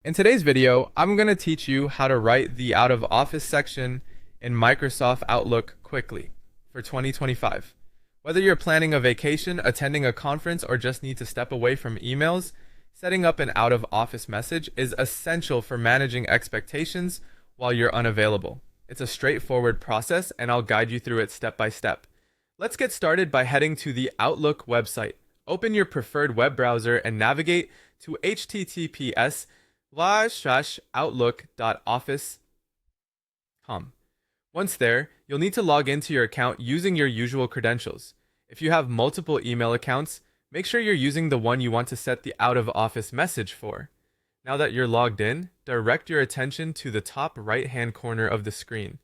In today's video, I'm going to teach you how to write the out of office section in Microsoft Outlook quickly for 2025. Whether you're planning a vacation, attending a conference, or just need to step away from emails, setting up an out of office message is essential for managing expectations while you're unavailable. It's a straightforward process, and I'll guide you through it step by step. Let's get started by heading to the Outlook website. Open your preferred web browser and navigate to https://outlook.office.com. Once there, you'll need to log into your account using your usual credentials. If you have multiple email accounts, make sure you're using the one you want to set the out-of-office message for. Now that you're logged in, direct your attention to the top right-hand corner of the screen.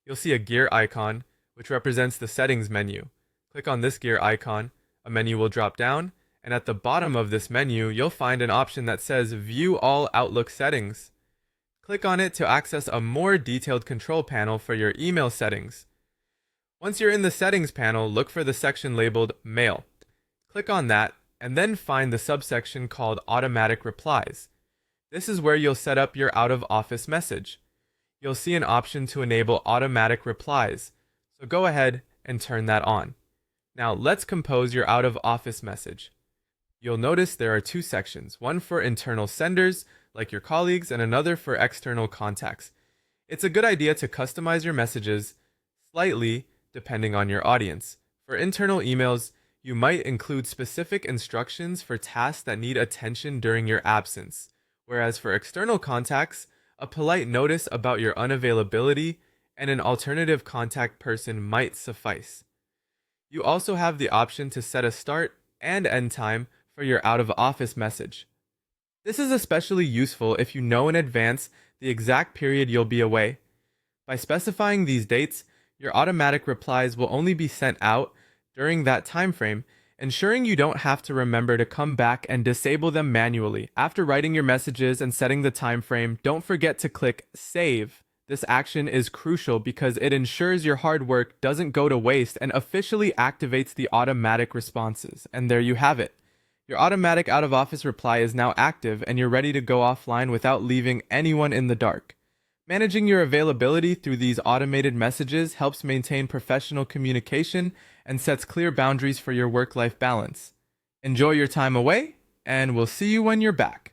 You'll see a gear icon, which represents the settings menu. Click on this gear icon, a menu will drop down, and at the bottom of this menu, you'll find an option that says View All Outlook Settings. Click on it to access a more detailed control panel for your email settings. Once you're in the settings panel, look for the section labeled Mail. Click on that, and then find the subsection called Automatic Replies. This is where you'll set up your out-of-office message. You'll see an option to enable automatic replies, so go ahead and turn that on. Now let's compose your out-of-office message. You'll notice there are two sections, one for internal senders, like your colleagues, and another for external contacts. It's a good idea to customize your messages slightly depending on your audience. For internal emails, you might include specific instructions for tasks that need attention during your absence, whereas for external contacts, a polite notice about your unavailability and an alternative contact person might suffice. You also have the option to set a start and end time for your out-of-office message. This is especially useful if you know in advance the exact period you'll be away. By specifying these dates, your automatic replies will only be sent out during that time frame, ensuring you don't have to remember to come back and disable them manually. After writing your messages and setting the time frame, don't forget to click Save. This action is crucial because it ensures your hard work doesn't go to waste and officially activates the automatic responses. And there you have it. Your automatic out-of-office reply is now active and you're ready to go offline without leaving anyone in the dark. Managing your availability through these automated messages helps maintain professional communication and sets clear boundaries for your work-life balance. Enjoy your time away, and we'll see you when you're back.